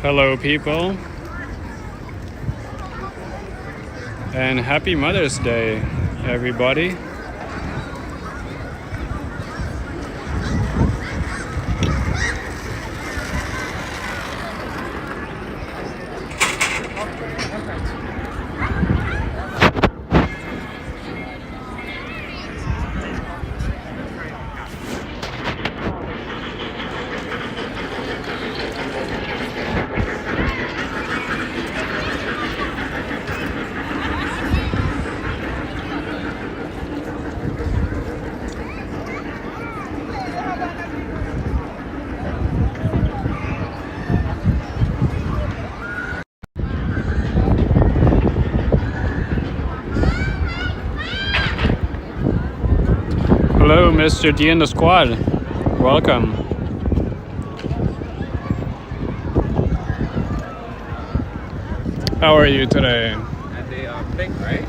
Hello, people, and happy Mother's Day, everybody. Hello, Mr. D and the squad. Welcome. How are you today? And they are pink, right?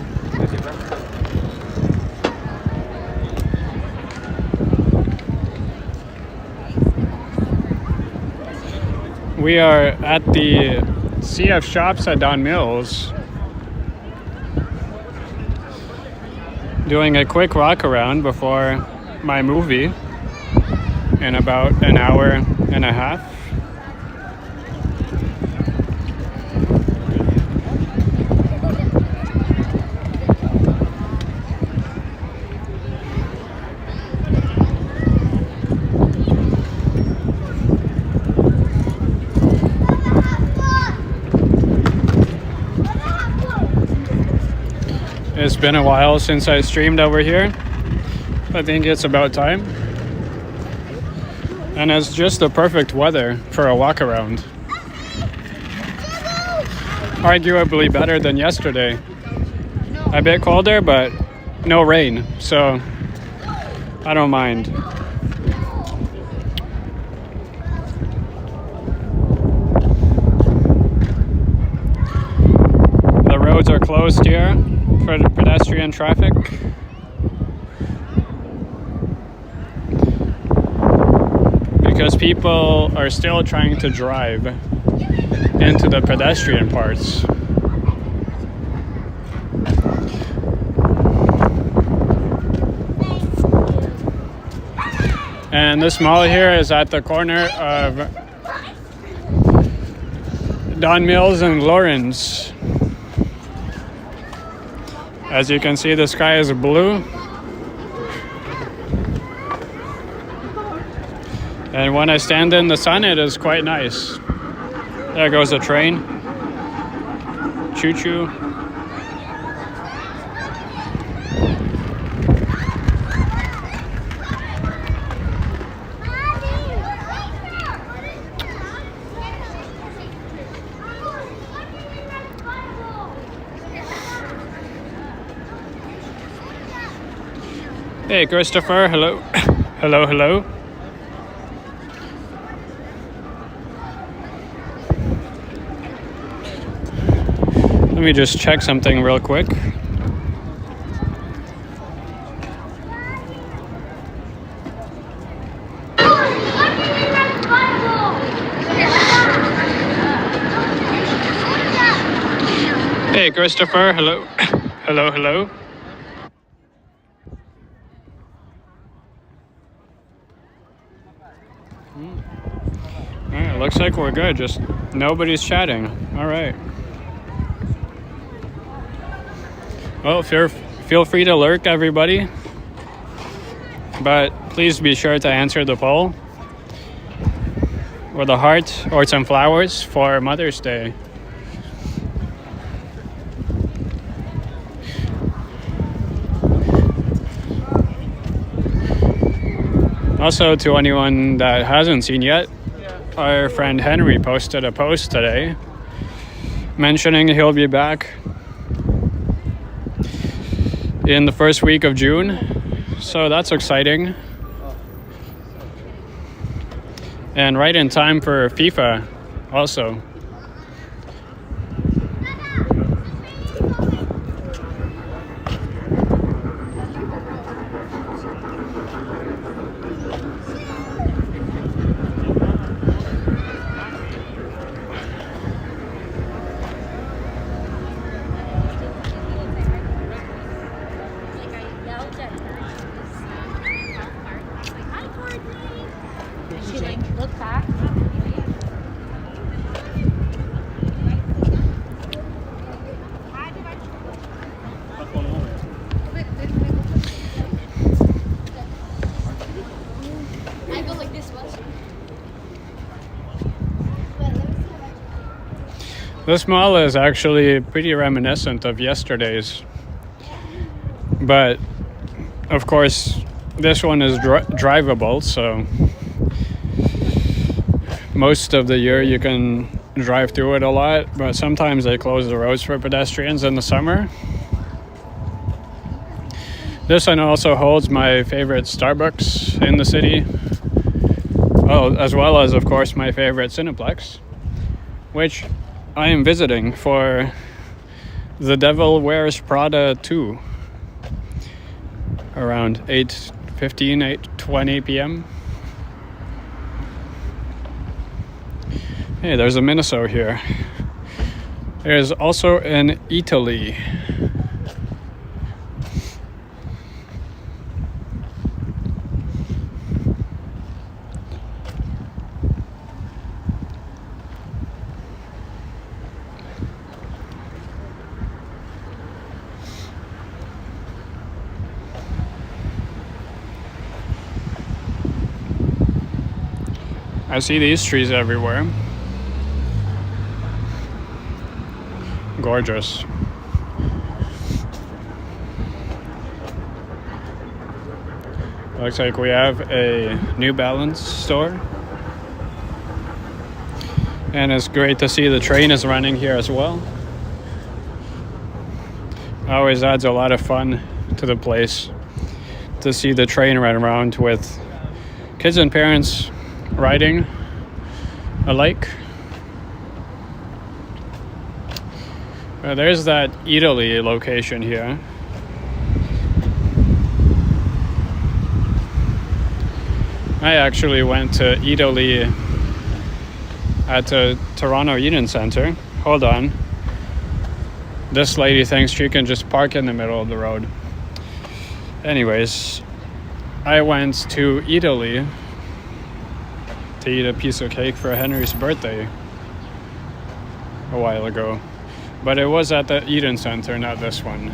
We are at the CF Shops at Don Mills, doing a quick walk around before my movie in about an hour and a half. It's been a while since I streamed over here. I think it's about time. And it's just the perfect weather for a walk around. Arguably better than yesterday. A bit colder, but no rain, so I don't mind. The roads are closed here for the pedestrian traffic. Because people are still trying to drive into the pedestrian parts. And this mall here is at the corner of Don Mills and Lawrence. As you can see, the sky is blue. And when I stand in the sun, it is quite nice. There goes a train. Choo-choo. Hey, Christopher, hello. Hello, hello. Let me just check something real quick. Hey, Christopher, hello. Hello, hello. Alright, looks like we're good. Just nobody's chatting. Alright. Well, feel free to lurk, everybody. But please be sure to answer the poll with a heart or some flowers for Mother's Day. Also, to anyone that hasn't seen yet, our friend Henry posted a post today mentioning he'll be back in the first week of June, so that's exciting. And right in time for FIFA also. This mall is actually pretty reminiscent of yesterday's. But, of course, this one is drivable, so most of the year you can drive through it a lot, but sometimes they close the roads for pedestrians in the summer. This one also holds my favorite Starbucks in the city. Oh, as well as, of course, my favorite Cineplex, which I am visiting for The Devil Wears Prada 2 around 8:15, 8:20 p.m. Hey, there's a Miniso here. There's also an Italy. I see these trees everywhere. Gorgeous. Looks like we have a New Balance store. And it's great to see the train is running here as well. Always adds a lot of fun to the place to see the train run around with kids and parents riding alike. There's that Italy location here. I actually went to Italy at the Toronto Union Center. Hold on. This lady thinks she can just park in the middle of the road. Anyways, I went to Italy to eat a piece of cake for Henry's birthday a while ago. But it was at the Eden Center, not this one.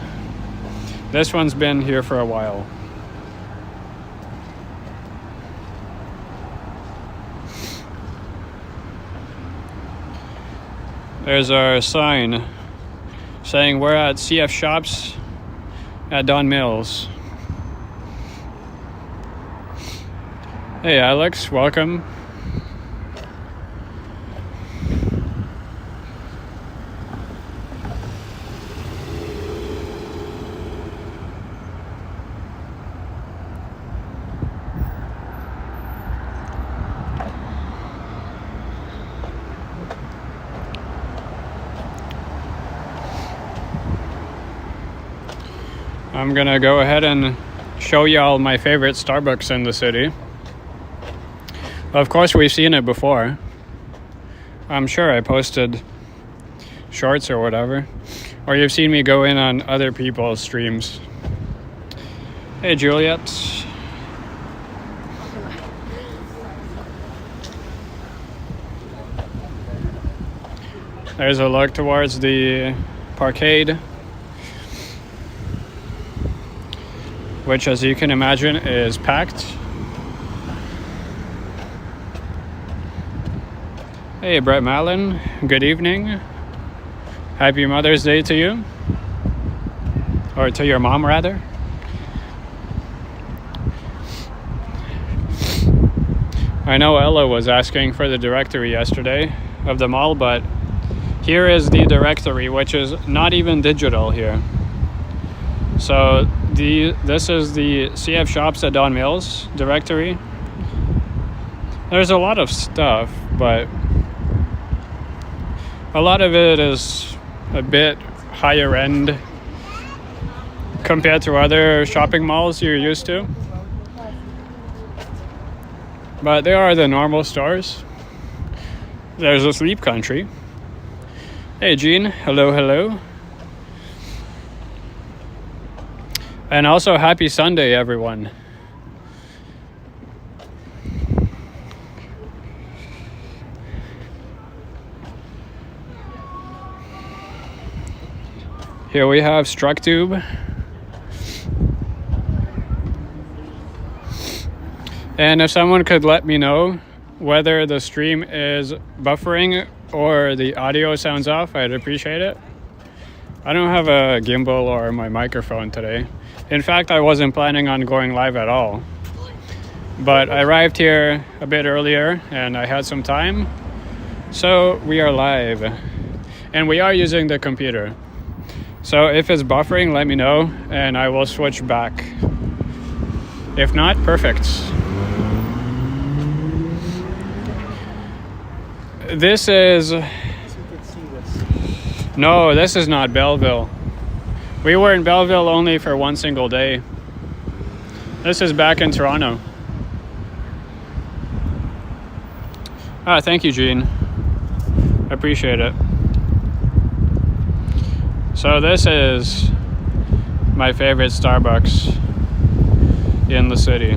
This one's been here for a while. There's our sign saying we're at CF Shops at Don Mills. Hey Alex, welcome. I'm gonna go ahead and show y'all my favorite Starbucks in the city. Of course, we've seen it before. I'm sure I posted shorts or whatever. Or you've seen me go in on other people's streams. Hey, Juliet. There's a look towards the parkade, which, as you can imagine, is packed. Hey, Brett Mallon, good evening. Happy Mother's Day to you. Or to your mom, rather. I know Ella was asking for the directory yesterday of the mall, but here is the directory, which is not even digital here. So this is the CF Shops at Don Mills directory. There's a lot of stuff, but a lot of it is a bit higher end compared to other shopping malls you're used to. But there are the normal stores. There's a Sleep Country. Hey Jean, hello, hello. And also happy Sunday, everyone. Here we have StruckTube. And if someone could let me know whether the stream is buffering or the audio sounds off, I'd appreciate it. I don't have a gimbal or my microphone today. In fact, I wasn't planning on going live at all. But I arrived here a bit earlier and I had some time. So we are live. And we are using the computer. So if it's buffering, let me know and I will switch back. If not, perfect. This is... No, this is not Belleville. We were in Belleville only for one single day. This is back in Toronto. Thank you, Gene. Appreciate it. So this is my favorite Starbucks in the city.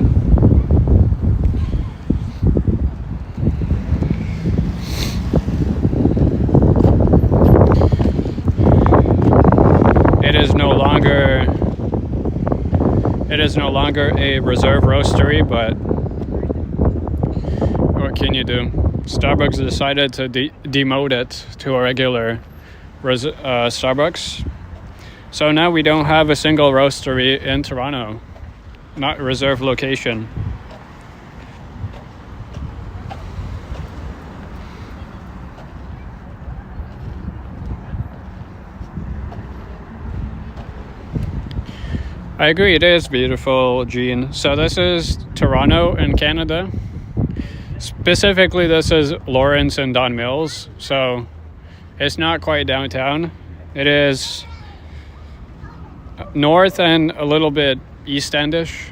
It is no longer a reserve roastery, but what can you do? Starbucks decided to demote it to a regular Starbucks. So now we don't have a single roastery in Toronto, not reserve location. I agree, it is beautiful, Gene. So this is Toronto in Canada. Specifically, this is Lawrence and Don Mills. So it's not quite downtown. It is north and a little bit east endish.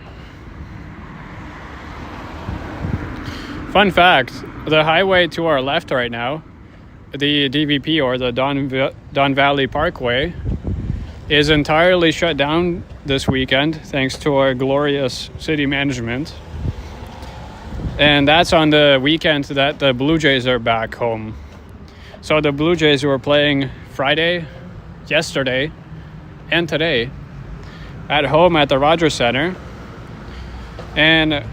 Fun fact, the highway to our left right now, the DVP or the Don Valley Parkway, is entirely shut down this weekend thanks to our glorious city management. And that's on the weekend that the Blue Jays are back home. So the Blue Jays were playing Friday, yesterday, and today at home at the Rogers Center. And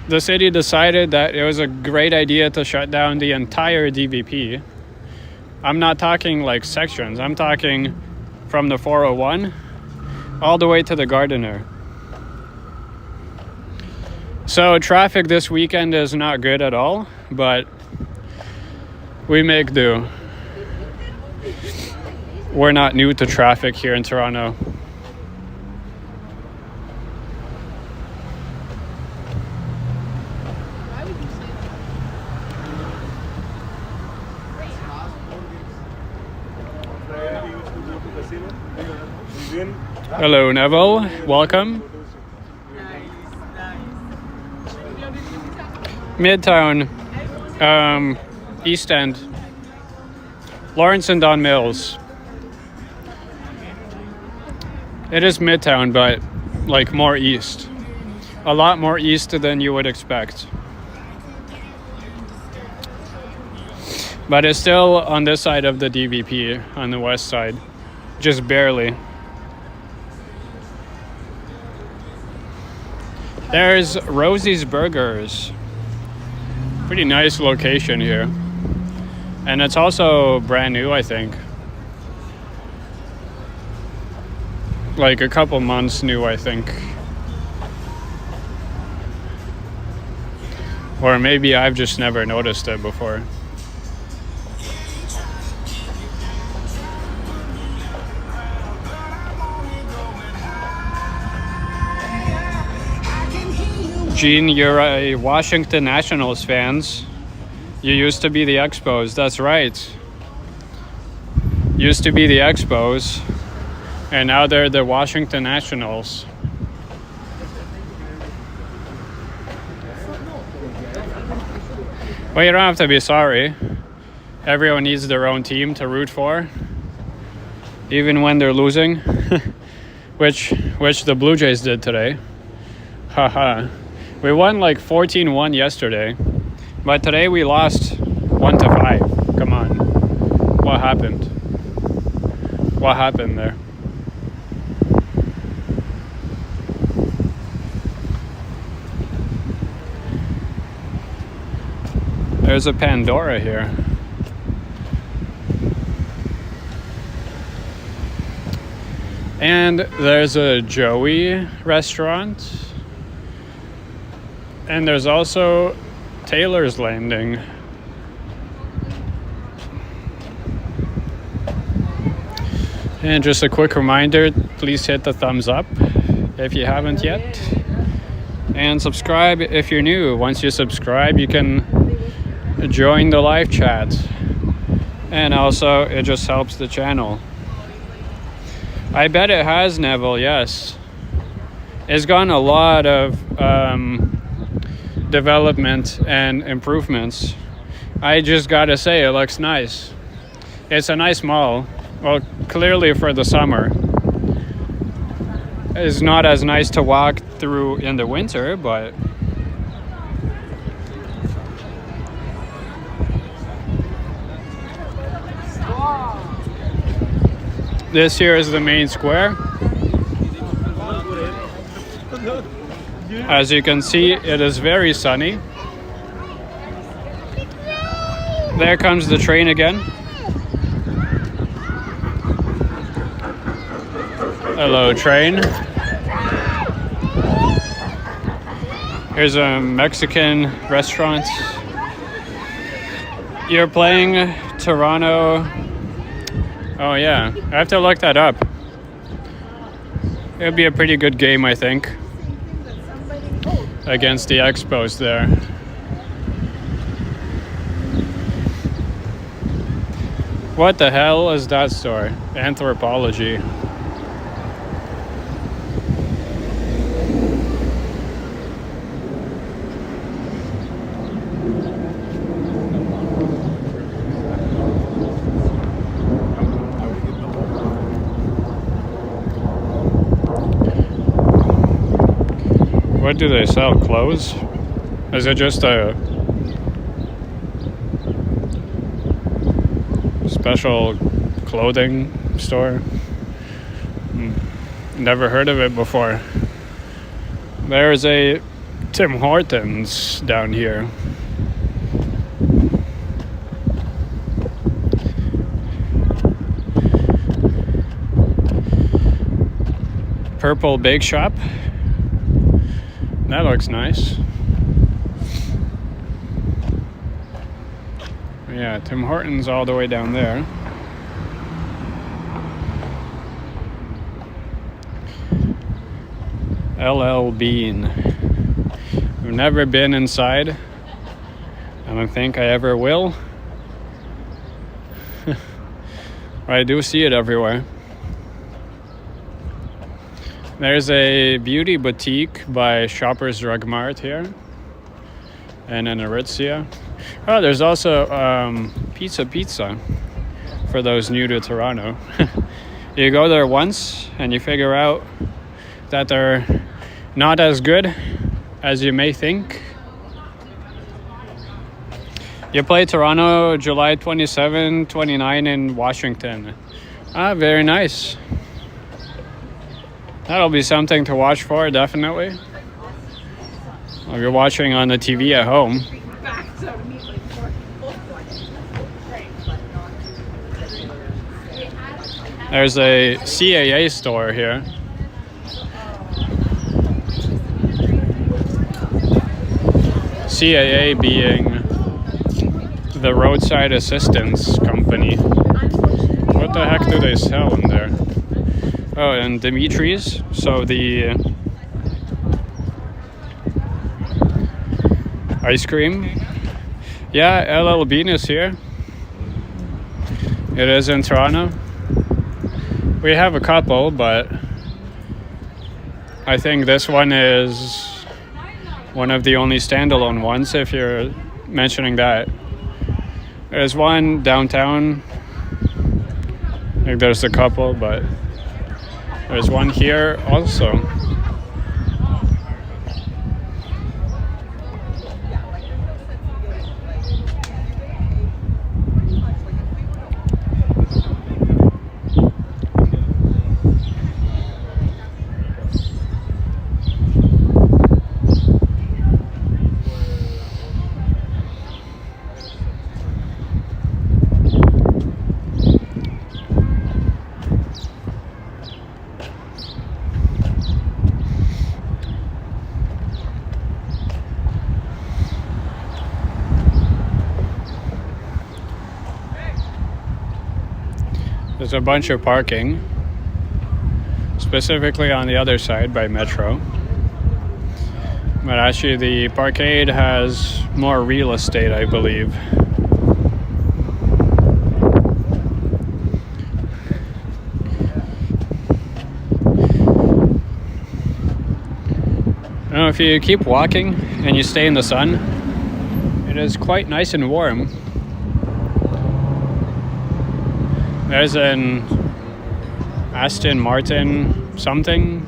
the city decided that it was a great idea to shut down the entire DVP. I'm not talking like sections. I'm talking from the 401 all the way to the Gardiner. So traffic this weekend is not good at all, but we make do. We're not new to traffic here in Toronto. Hello, Neville. Welcome. Midtown, East End, Lawrence and Don Mills. It is Midtown, but like more east. A lot more east than you would expect. But it's still on this side of the DVP, on the west side. Just barely. There's Rosie's Burgers. Pretty nice location here. And it's also brand new, I think. Like a couple months new, I think. Or maybe I've just never noticed it before. Gene, you're a Washington Nationals fans. You used to be the Expos, that's right. Used to be the Expos, and now they're the Washington Nationals. Well, you don't have to be sorry. Everyone needs their own team to root for, even when they're losing, which the Blue Jays did today. Haha. We won like 14-1 yesterday, but today we lost 1-5. Come on. What happened? What happened there? There's a Pandora here. And there's a Joey restaurant. And there's also Taylor's Landing. And just a quick reminder, please hit the thumbs up if you haven't yet. And subscribe if you're new. Once you subscribe, you can join the live chat. And also, it just helps the channel. I bet it has, Neville, yes. It's gotten a lot of development and improvements. I just gotta say, it looks nice. It's a nice mall. Well, clearly for the summer. It's not as nice to walk through in the winter, but this here is the main square. As you can see, it is very sunny. There comes the train again. Hello, train. Here's a Mexican restaurant. You're playing Toronto. Oh yeah, I have to look that up. It'd be a pretty good game, I think, against the Expos there. What the hell is that store? Anthropology. What do they sell? Clothes? Is it just a special clothing store? Never heard of it before. There's a Tim Hortons down here. Purple Bake Shop. That looks nice. Yeah, Tim Hortons all the way down there. LL Bean. I've never been inside. I don't think I ever will. I do see it everywhere. There's a beauty boutique by Shoppers Drug Mart here. And an Aritzia. Oh, there's also Pizza for those new to Toronto. You go there once and you figure out that they're not as good as you may think. You play Toronto July 27, 29 in Washington. Ah, very nice. That'll be something to watch for, definitely. If you're watching on the TV at home. There's a CAA store here. CAA being the roadside assistance company. What the heck do they sell in there? Oh, and Dimitri's. So the ice cream. Yeah, LL Bean is here. It is in Toronto. We have a couple, but I think this one is one of the only standalone ones, if you're mentioning that. There's one downtown. I think there's a couple, but there's one here also. There's a bunch of parking, specifically on the other side by Metro. But actually the parkade has more real estate, I believe. I don't know, if you keep walking and you stay in the sun, it is quite nice and warm. There's an Aston Martin something.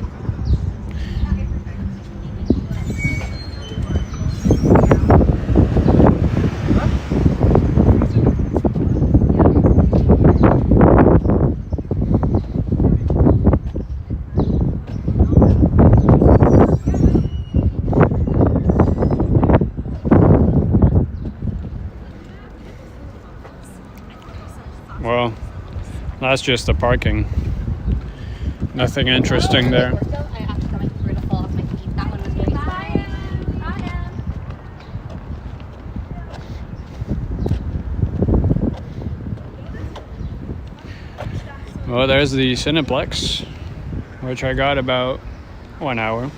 Well, that's just the parking. Nothing interesting there. Well, there's the Cineplex, which I got about 1 hour.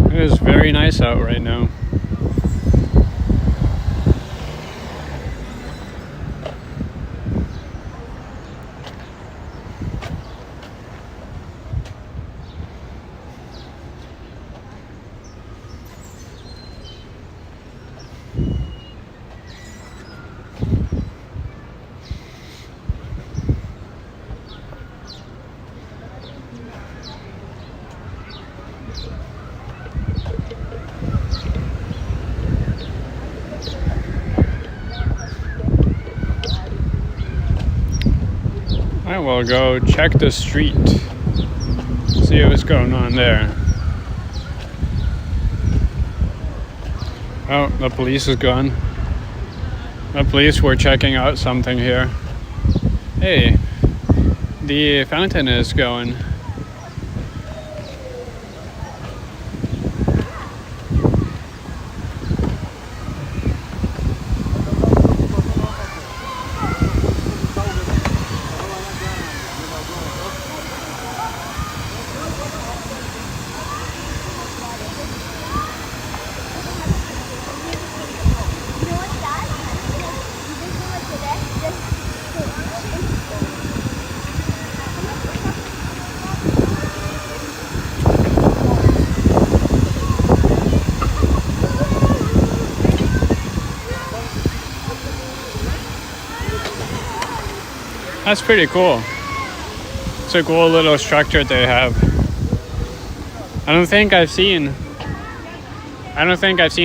It is very nice out right now. I will go check the street, see what's going on there. Oh, the police is gone. The police were checking out something here. Hey, the fountain is going. That's pretty cool. It's a cool little structure they have. I don't think I've seen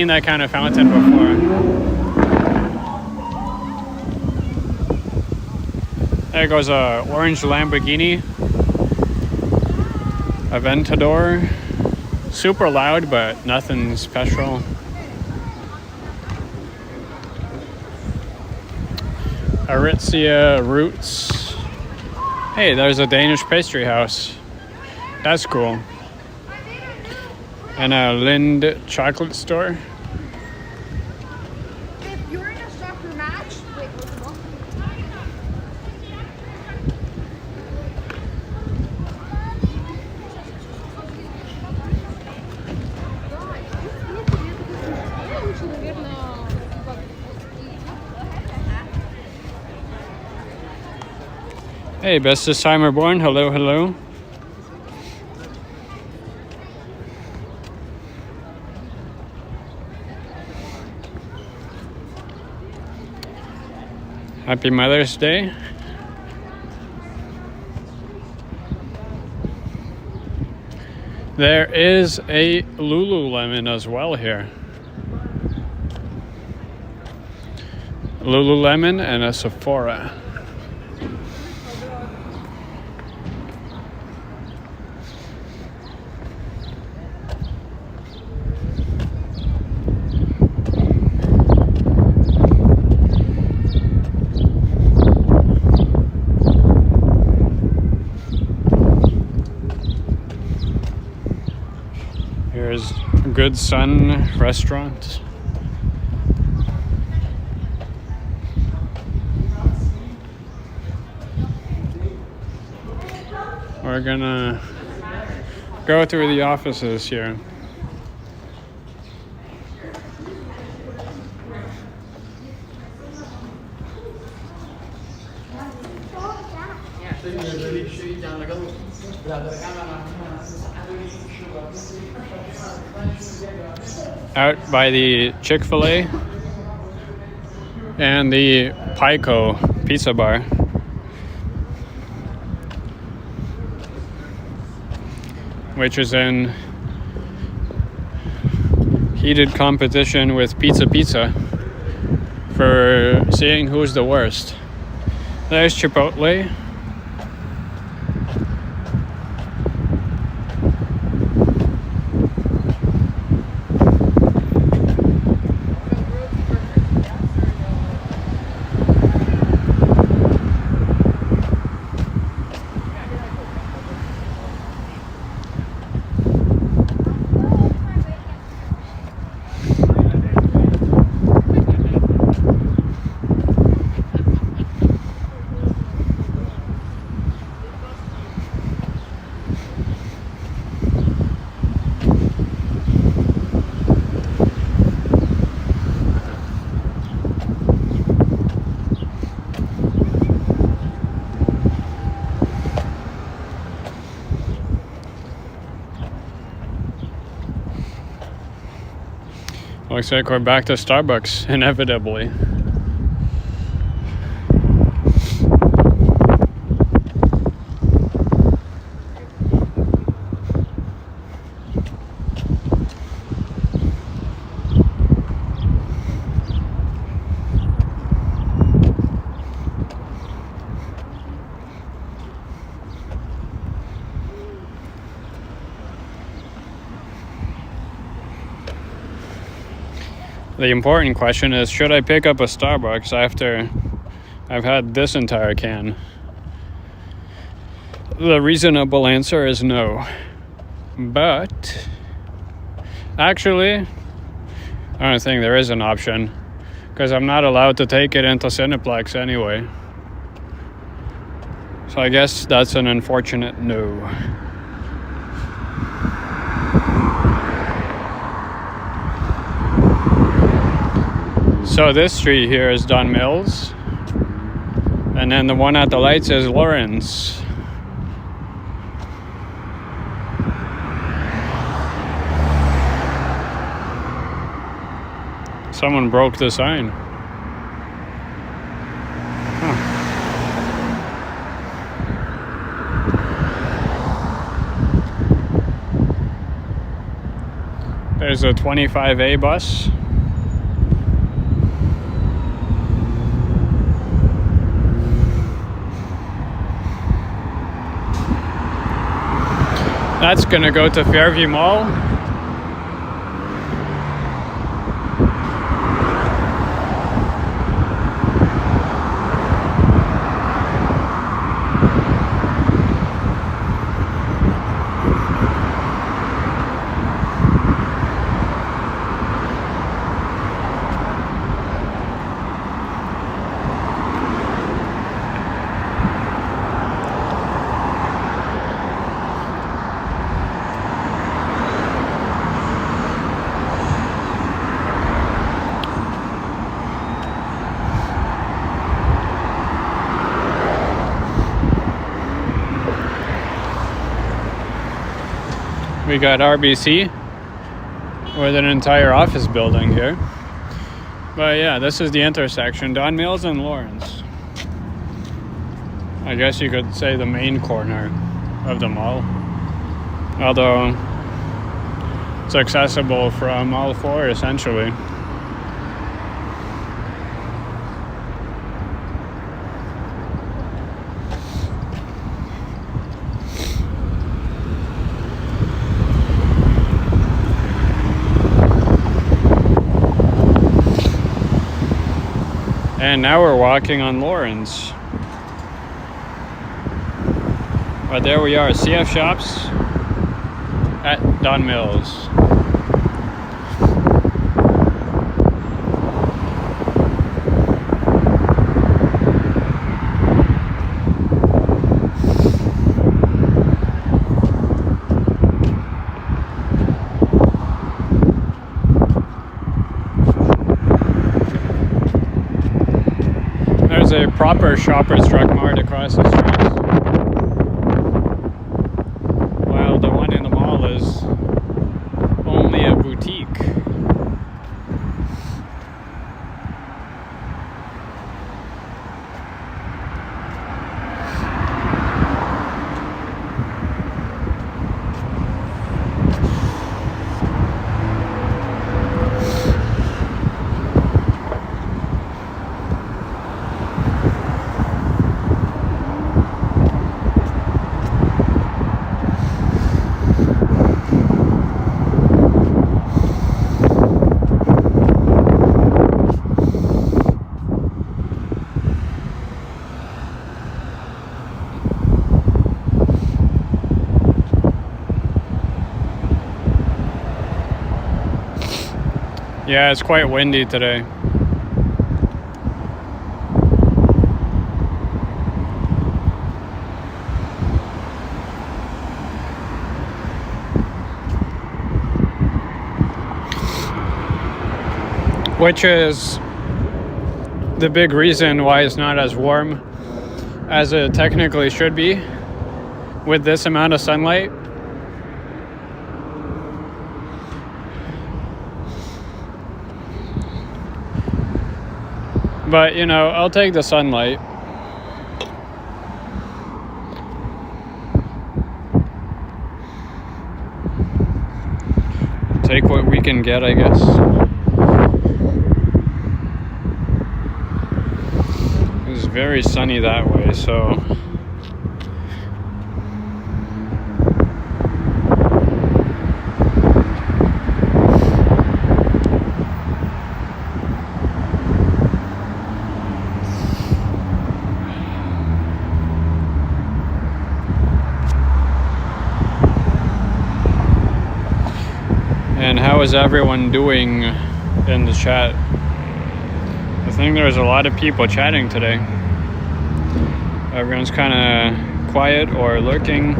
that kind of fountain before. There goes a orange Lamborghini Aventador. Super loud, but nothing special. Aritzia Roots. Hey, there's a Danish pastry house. That's cool. And a Lind chocolate store. If you're in a soccer match, wait, Hey, bestest timer born. Hello, hello. Happy Mother's Day. There is a Lululemon as well here. Lululemon and a Sephora. Good Sun restaurant. We're gonna go through the offices here. Out by the Chick-fil-A and the Pico pizza bar. Which is in heated competition with Pizza for seeing who's the worst. There's Chipotle. Looks like we're back to Starbucks, inevitably. The important question is, should I pick up a Starbucks after I've had this entire can? The reasonable answer is no. But actually, I don't think there is an option, because I'm not allowed to take it into Cineplex anyway. So I guess that's an unfortunate no. So this street here is Don Mills, and then the one at the lights is Lawrence. Someone broke the sign. Huh. There's a 25A bus. That's gonna go to Fairview Mall. We got RBC with an entire office building here. But yeah, this is the intersection, Don Mills and Lawrence. I guess you could say the main corner of the mall. Although it's accessible from all four essentially. And now we're walking on Lawrence. But there we are, CF Shops at Don Mills. a proper Shoppers Drug Mart across the street, while the one in the mall is only a boutique. Yeah, it's quite windy today. Which is the big reason why it's not as warm as it technically should be with this amount of sunlight. But, you know, I'll take the sunlight. Take what we can get, I guess. It's very sunny that way, so... And how is everyone doing in the chat? I think there's a lot of people chatting today. Everyone's kind of quiet or lurking.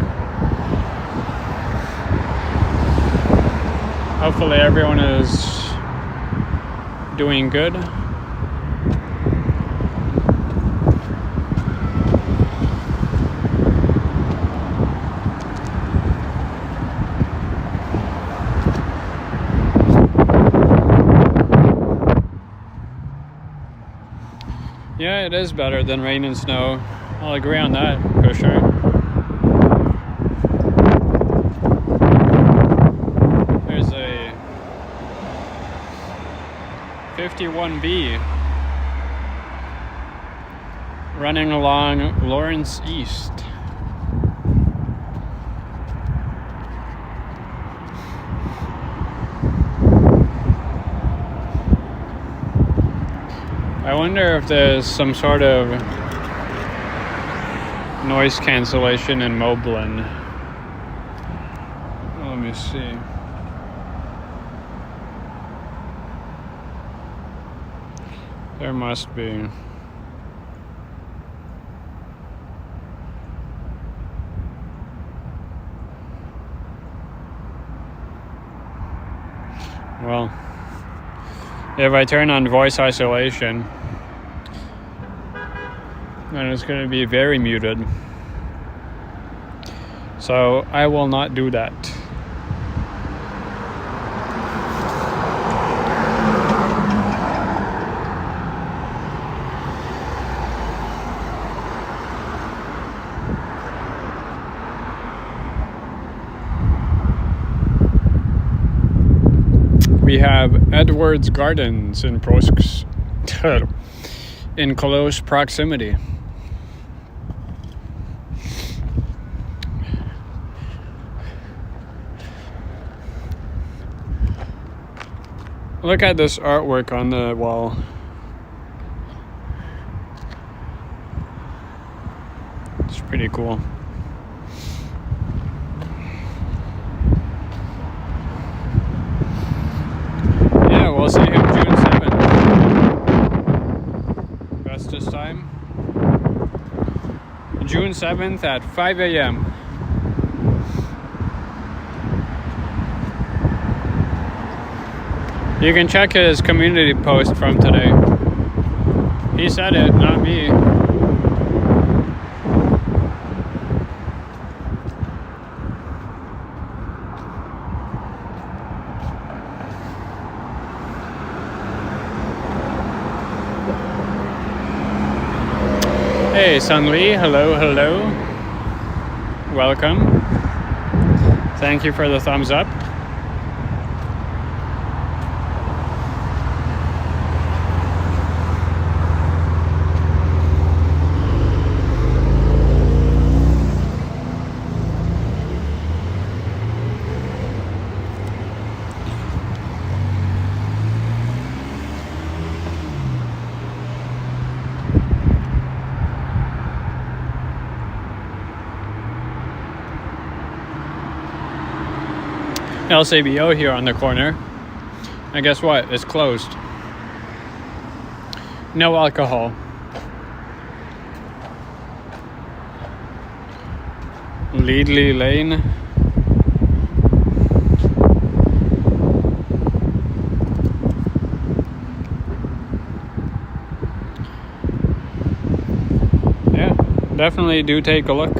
Hopefully everyone is doing good. Yeah, it is better than rain and snow. I'll agree on that for sure. There's a 51B running along Lawrence East. I wonder if there's some sort of noise cancellation in Moblin. Let me see. There must be. Well, if I turn on voice isolation, then it's going to be very muted. So I will not do that. We have Edwards Gardens in in close proximity. Look at this artwork on the wall. It's pretty cool. Yeah, we'll see him June 7th. That's this time. June 7th at 5 a.m. You can check his community post from today. He said it, not me. Hey, Sun Lee, hello, hello. Welcome. Thank you for the thumbs up. LCBO here on the corner. And guess what? It's closed. No alcohol. Leadley Lane. Yeah, definitely do take a look.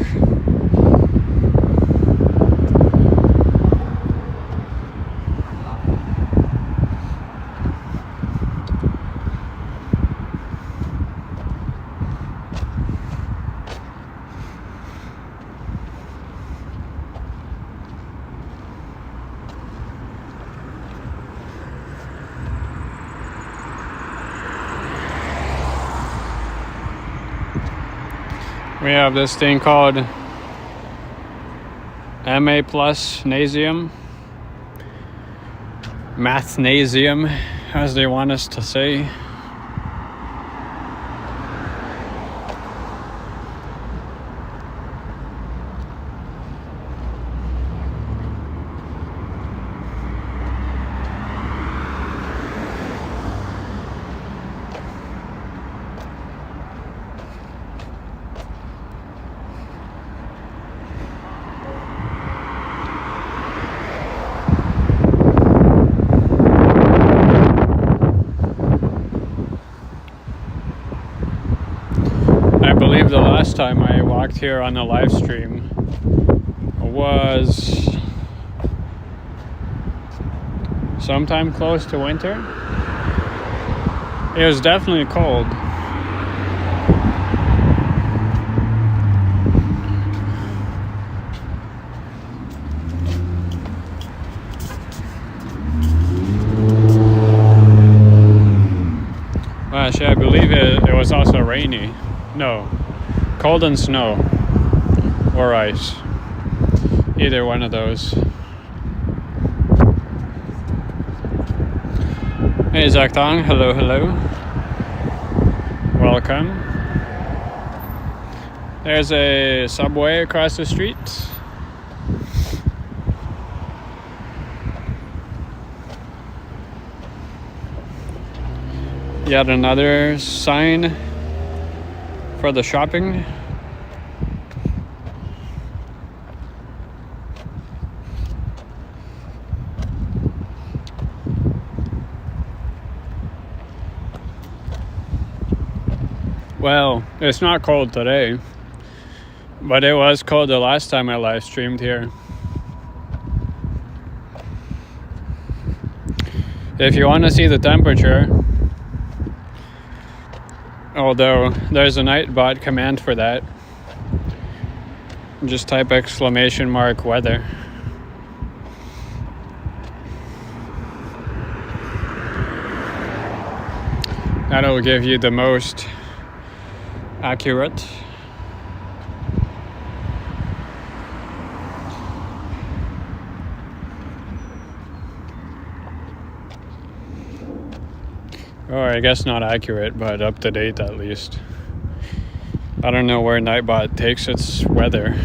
We have this thing called MA plus Nasium, Mathnasium, as they want us to say. I believe the last time I walked here on a live stream was sometime close to winter. It was definitely cold. Well, actually, I believe it was also rainy. No, cold and snow or ice. Either one of those. Hey Zach Tong, hello, hello. Welcome. There's a subway across the street. Yet another sign for the shopping. Well, it's not cold today, but it was cold the last time I live streamed here. If you want to see the temperature, although there's a Nightbot command for that, just type !weather. That'll give you the most accurate. Or I guess not accurate, but up to date at least. I don't know where Nightbot takes its weather,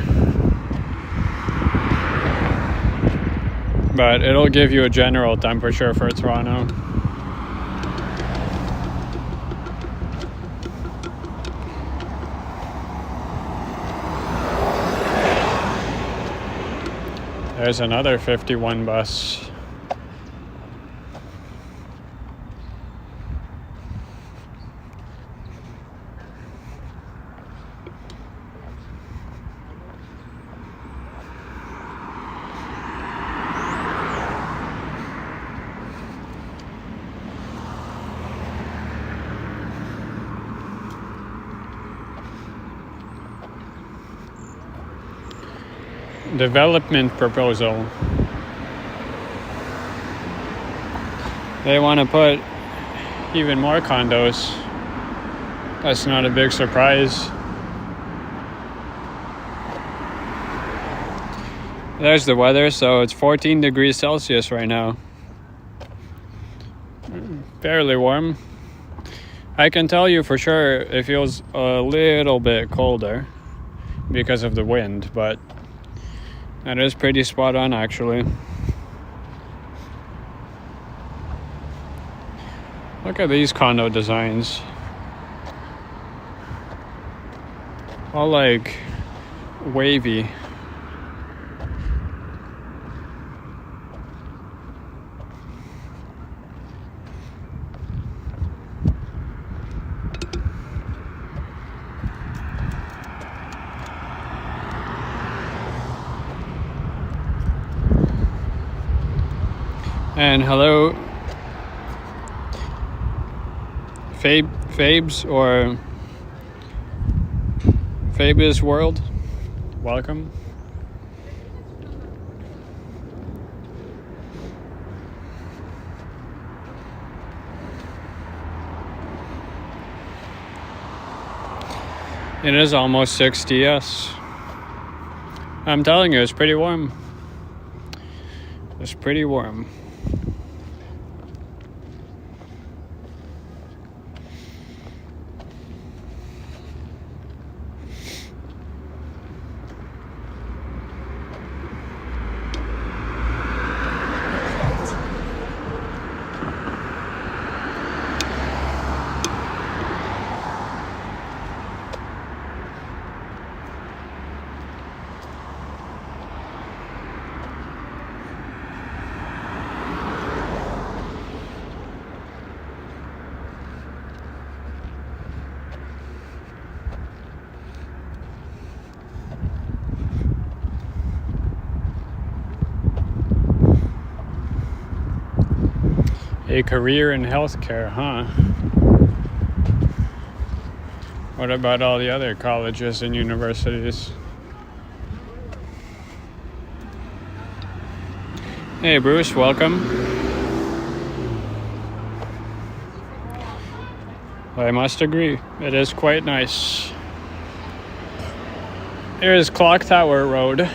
but it'll give you a general temperature for Toronto. There's another 51 bus. development proposal. They want to put even more condos. That's not a big surprise. There's the weather, so it's 14 degrees Celsius right now. Fairly warm. I can tell you for sure it feels a little bit colder because of the wind, but that is pretty spot on actually. Look at these condo designs. All like wavy. And hello, Fabes or Fabus World, welcome. It is almost 60, yes. I'm telling you, it's pretty warm. It's pretty warm. A career in healthcare, huh? What about all the other colleges and universities? Hey Bruce, welcome. I must agree, it is quite nice. Here's Clock Tower Road.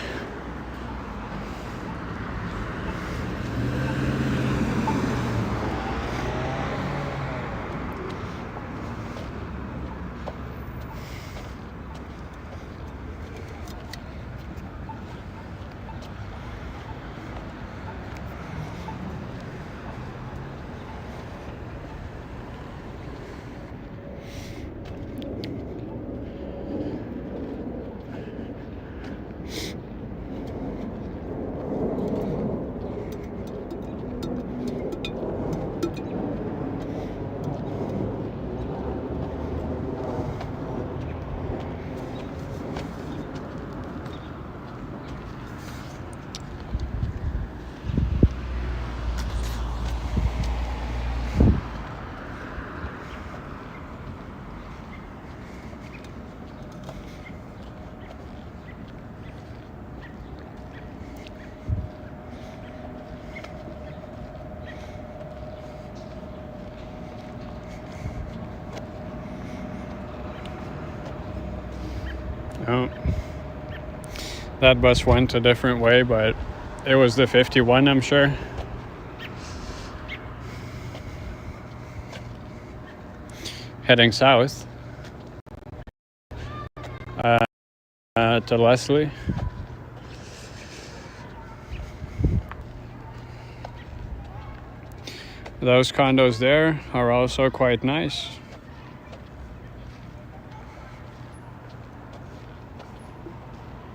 Oh, that bus went a different way, but it was the 51, I'm sure. Heading south to Leslie. Those condos there are also quite nice.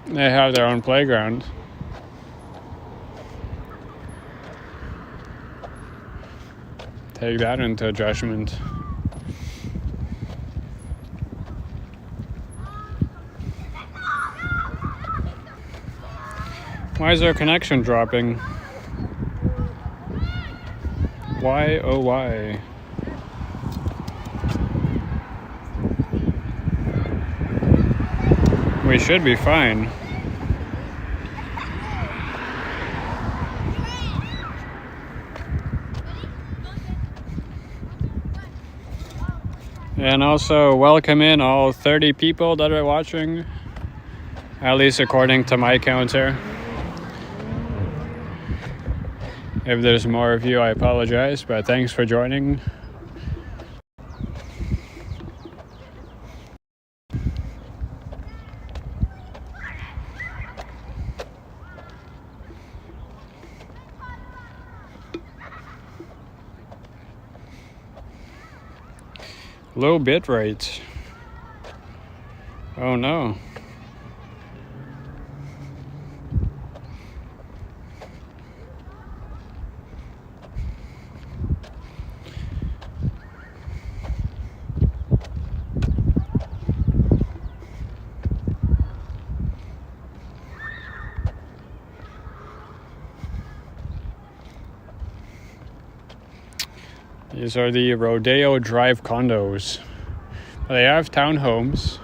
They have their own playground. Take that into judgment. Why is their connection dropping? Why, oh why? We should be fine. And also welcome in all 30 people that are watching, at least according to my counter. If there's more of you, I apologize, but thanks for joining. Low bit rate. Oh no. These are the Rodeo Drive condos. They have townhomes,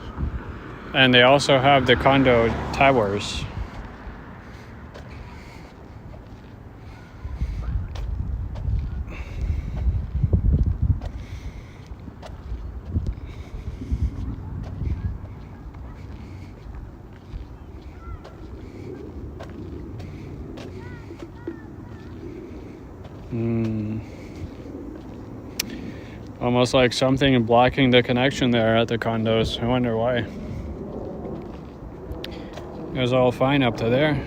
and they also have the condo towers. Almost like something blocking the connection there at the condos. I wonder why. It was all fine up to there.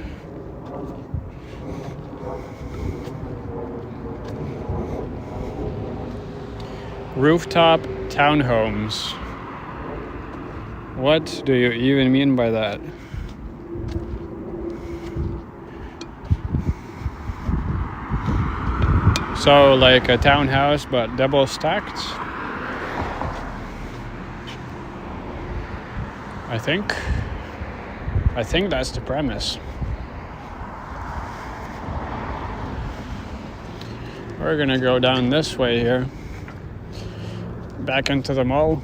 Rooftop townhomes. What do you even mean by that? So like a townhouse but double stacked? I think that's the premise. We're gonna go down this way here, back into the mall.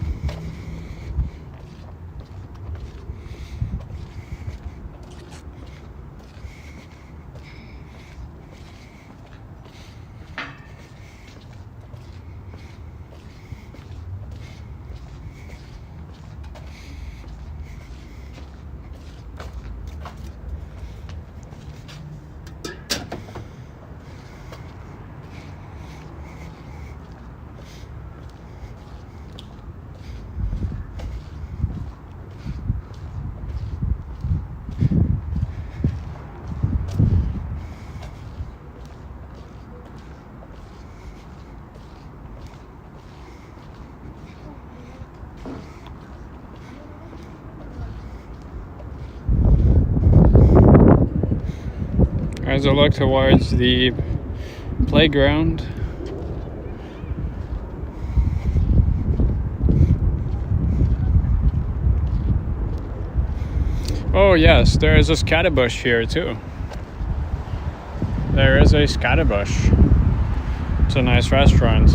As I look towards the playground, oh yes, there is a scatterbush here too. There is a scatterbush. It's a nice restaurant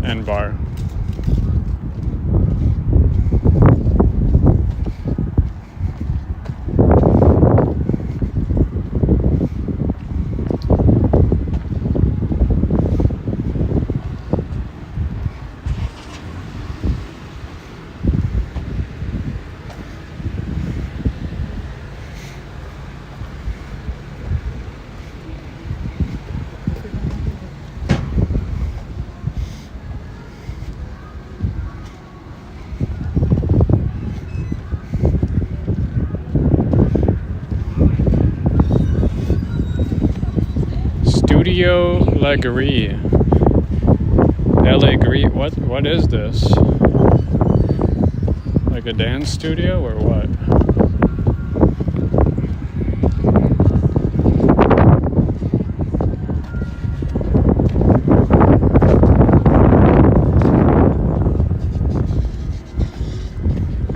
and bar. Studio Legris. Legris. What is this? Like a dance studio or what?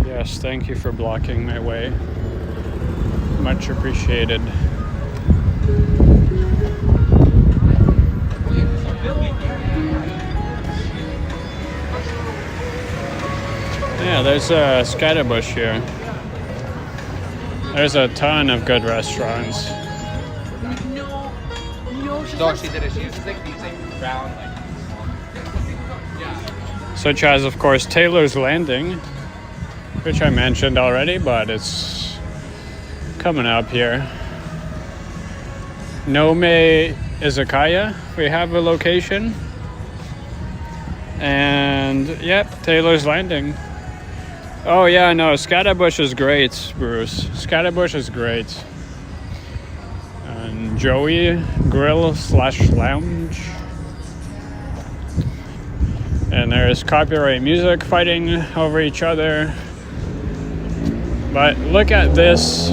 Yes, thank you for blocking my way. Much appreciated. Yeah, there's a scatterbush here. There's a ton of good restaurants. No, she did it. She uses like these like round like such as, of course, Taylor's Landing, which I mentioned already, but it's coming up here. Nome Izakaya, we have a location. And, yep, Taylor's Landing. Oh yeah, no, Scatterbush is great, Bruce. Scatterbush is great. And Joey Grill / Lounge. And there's copyright music fighting over each other. But look at this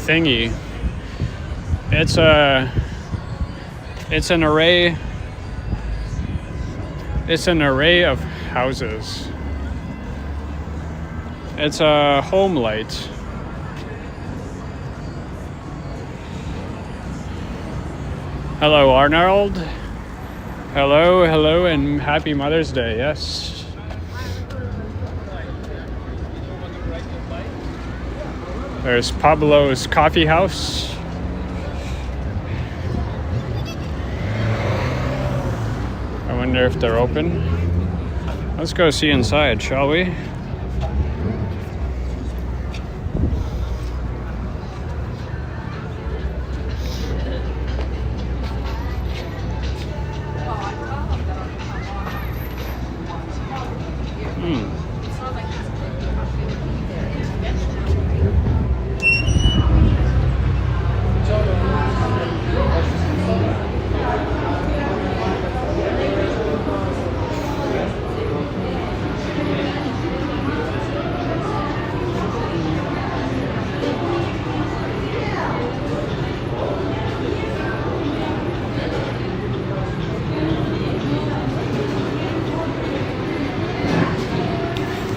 thingy. It's an array. It's an array of houses. It's a home light. Hello, Arnold. Hello, and happy Mother's Day, yes. There's Pablo's Coffee House. I wonder if they're open. Let's go see inside, shall we?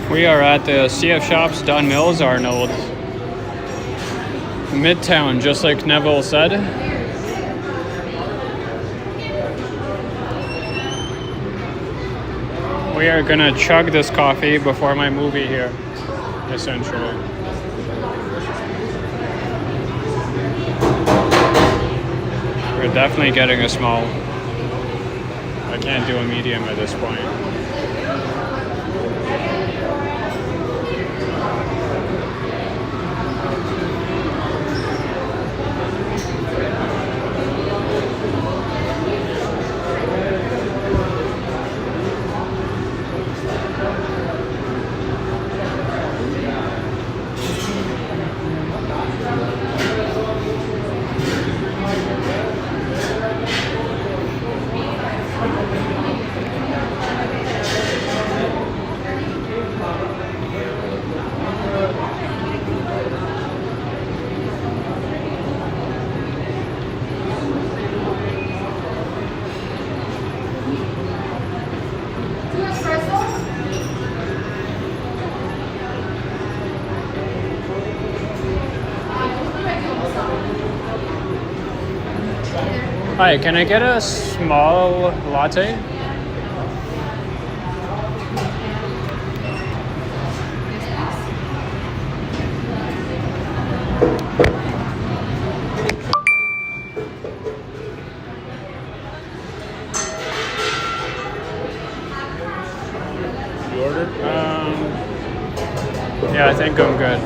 We are at the CF Shops, Don Mills, Arnold. Midtown, just like Neville said. We are gonna chug this coffee before my movie here, essentially. We're definitely getting a small. I can't do a medium at this point. Hi, can I get a small latte? You ordered? Yeah, I think I'm good.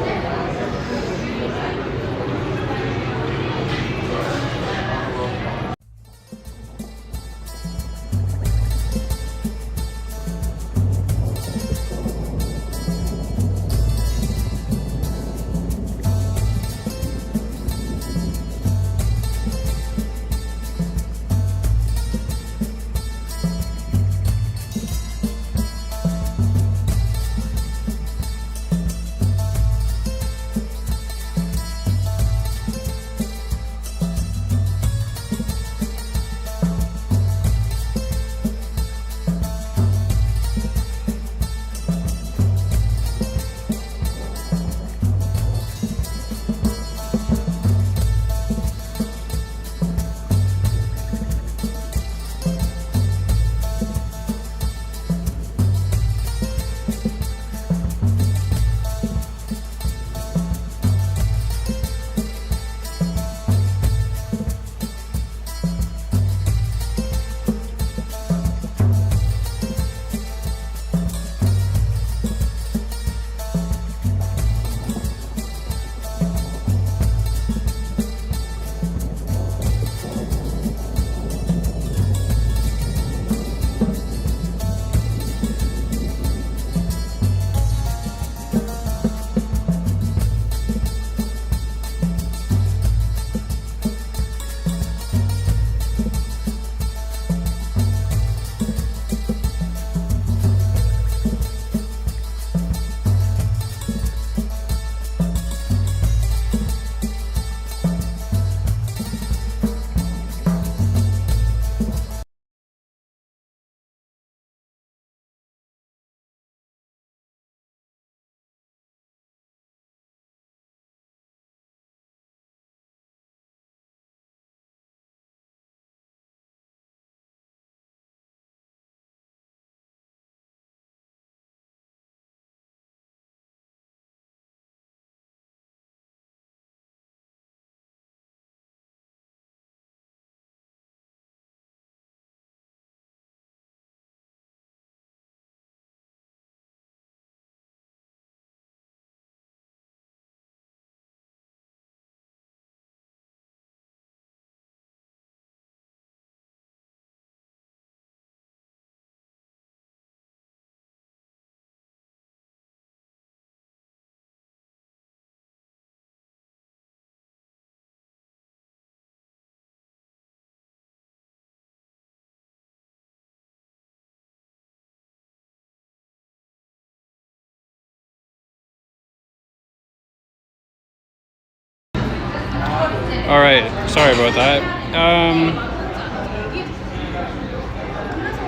All right, sorry about that.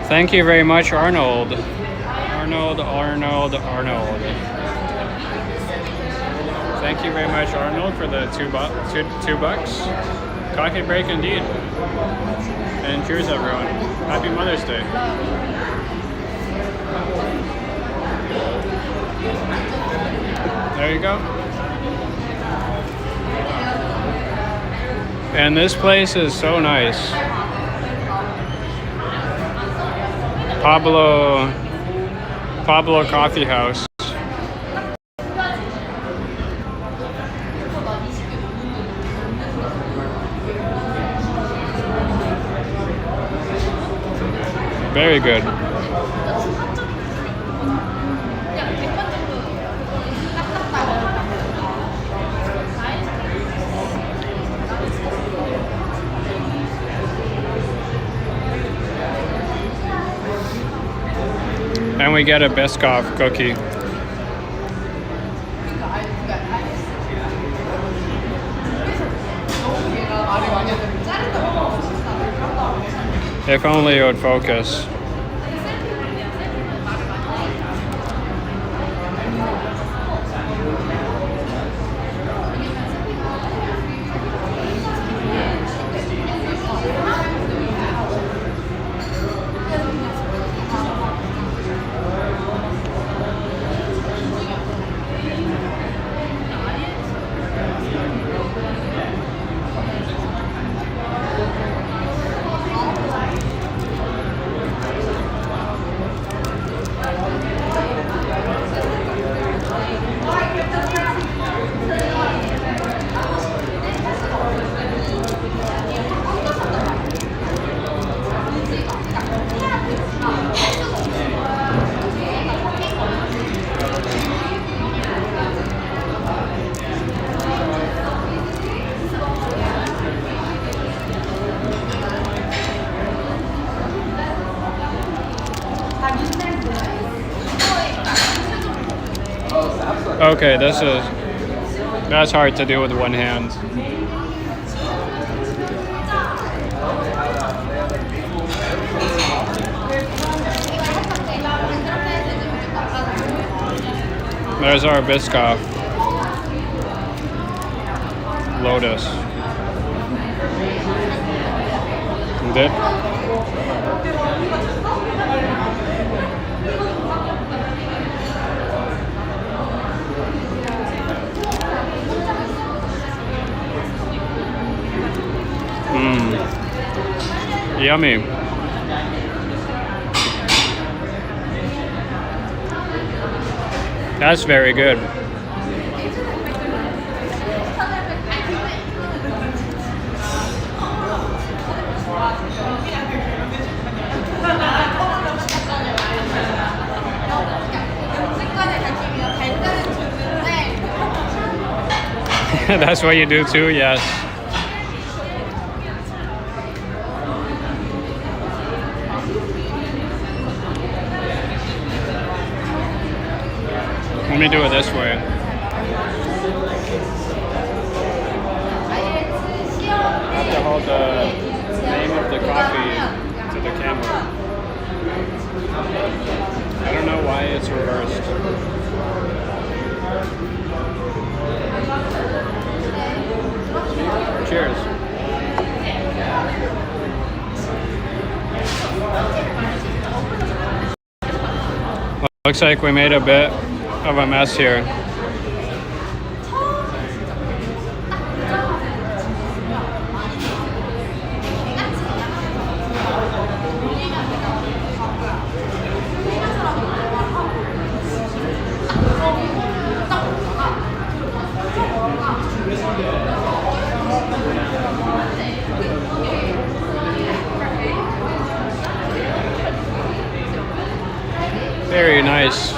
Thank you very much, Arnold. Arnold. Thank you very much, Arnold, for the $2. Coffee break indeed. And cheers, everyone. Happy Mother's Day. There you go. And this place is so nice. Pablo Coffee House. Very good. And we get a Biscoff cookie. If only it would focus. Okay, that's hard to do with one hand. There's our Biscoff. Lotus. Dip. Yummy. That's very good. That's what you do too, yes. Let me do it this way. I have to hold the name of the coffee to the camera. I don't know why it's reversed. Cheers. Looks like we made a bit of a mess here. Very nice.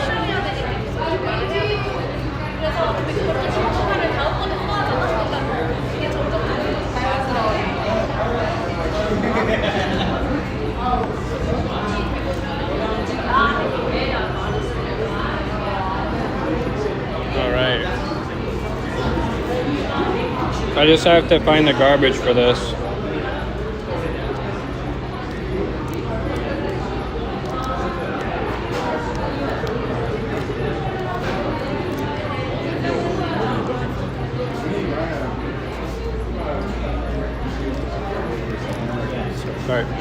I just have to find the garbage for this.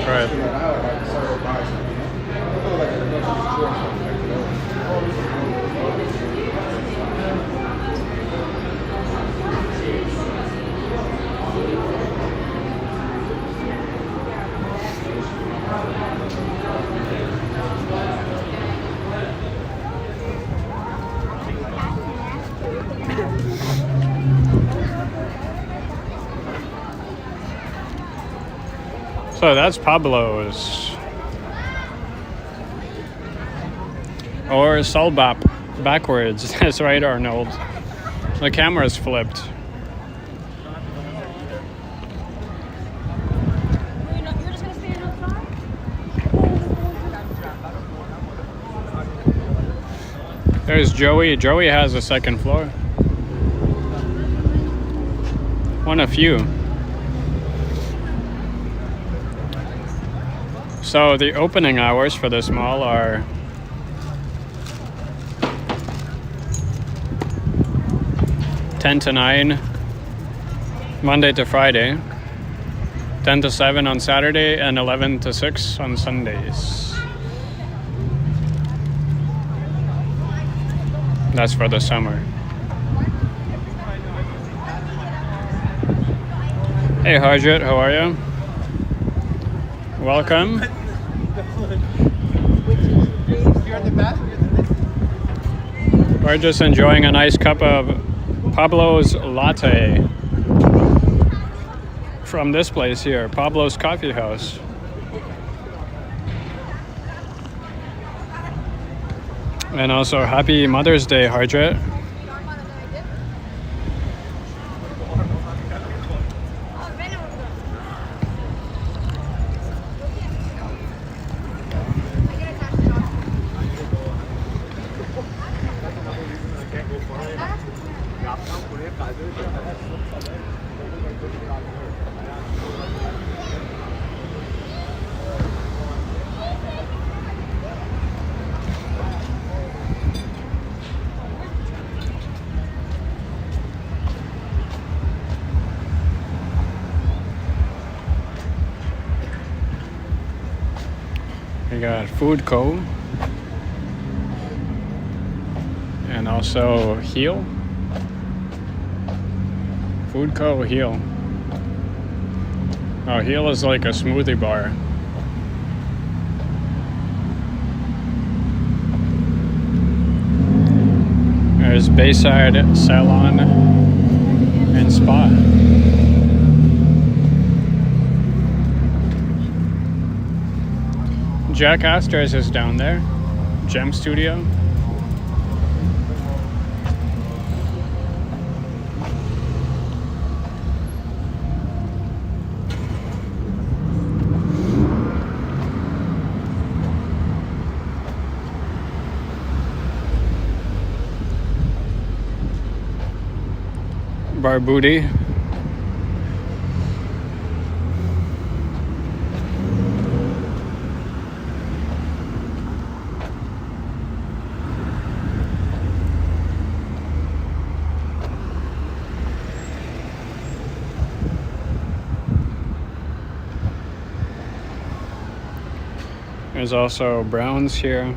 Right. So that's Pablo's. Or Solbap. Backwards. That's right, Arnold. The camera's flipped. You're just gonna stand outside? There's Joey. Joey has a second floor. One of few. So the opening hours for this mall are 10 to 9 Monday to Friday, 10 to 7 on Saturday, and 11 to 6 on Sundays. That's for the summer. Hey Harjit, how are you? Welcome. We're just enjoying a nice cup of Pablo's latte from this place here, Pablo's Coffee House. And also happy Mother's Day, Harjit. We got Food Co. And also Heal. Food Co. Heal. Oh, Heal is like a smoothie bar. There's Bayside Salon and Spa. Jack Astor's is down there. Gem Studio. Barbuti. There's also Browns here.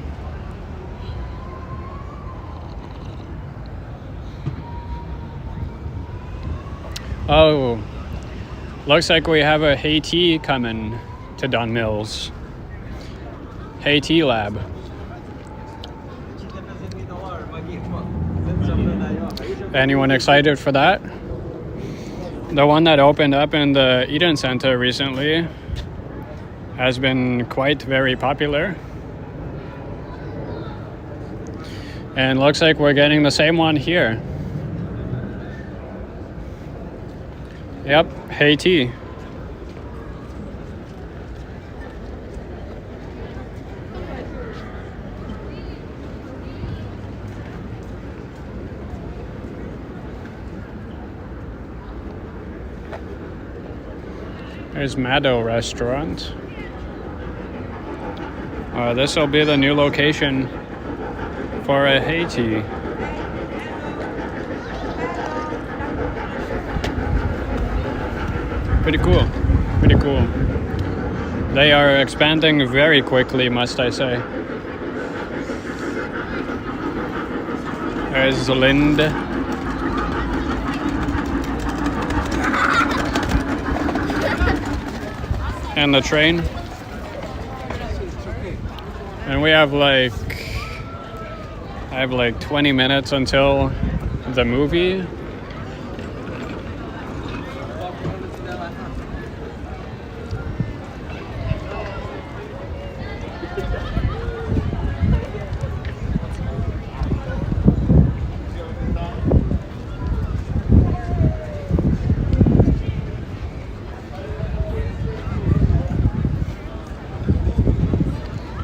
Oh, looks like we have a Haiti coming to Don Mills. Haiti Lab. Anyone excited for that? The one that opened up in the Eden Center recently has been quite very popular. And looks like we're getting the same one here. Yep, Haiti. There's Meadow Restaurant. This will be the new location for a Haiti. Pretty cool. Pretty cool. They are expanding very quickly, must I say. There's Lind. And the train. And we have like 20 minutes until the movie.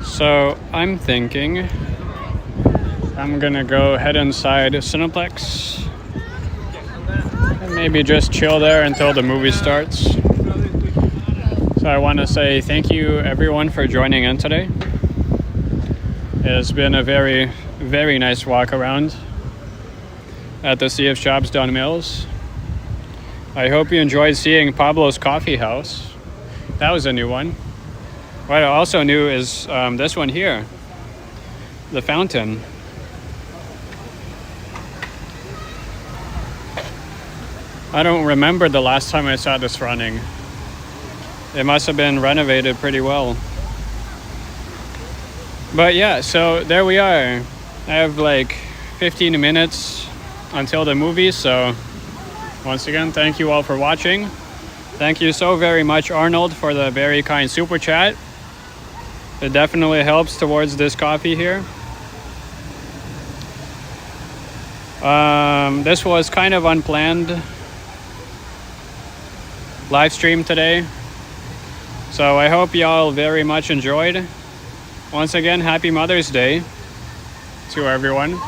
So I'm thinking I'm gonna go head inside Cineplex and maybe just chill there until the movie starts. So I want to say thank you everyone for joining in today. It's been a very, very nice walk around at the Sea of Shops Don Mills. I hope you enjoyed seeing Pablo's Coffee House. That was a new one. What I also knew is this one here, the fountain. I don't remember the last time I saw this running. It must have been renovated pretty well. But yeah, so there we are. I have like 15 minutes until the movie, so once again, thank you all for watching. Thank you so very much, Arnold, for the very kind super chat. It definitely helps towards this coffee here. This was kind of unplanned live stream today. So I hope y'all very much enjoyed. Once again, happy Mother's Day to everyone.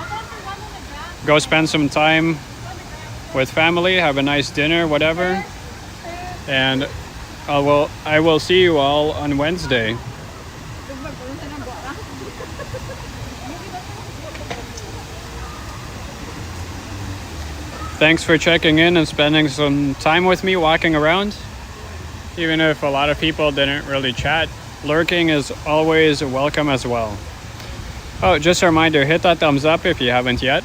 Go spend some time with family, have a nice dinner, whatever. And I will see you all on Wednesday. Thanks for checking in and spending some time with me walking around. Even if a lot of people didn't really chat, lurking is always welcome as well. Oh, just a reminder, hit that thumbs up if you haven't yet,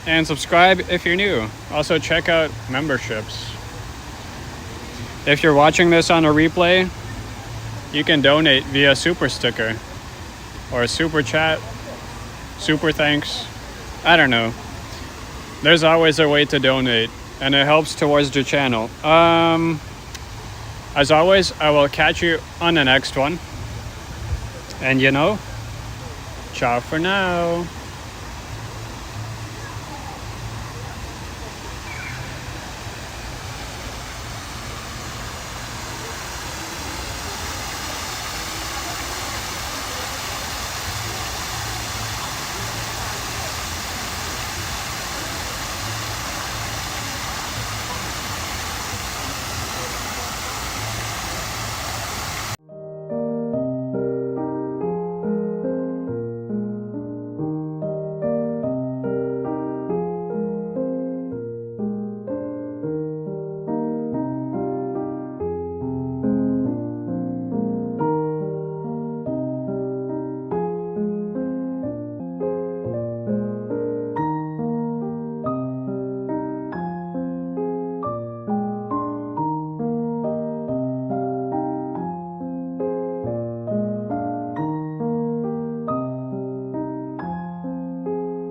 and subscribe if you're new. Also check out memberships. If you're watching this on a replay, you can donate via super sticker or super chat, super thanks. I don't know. There's always a way to donate, and it helps towards the channel. As always, I will catch you on the next one. And ciao for now.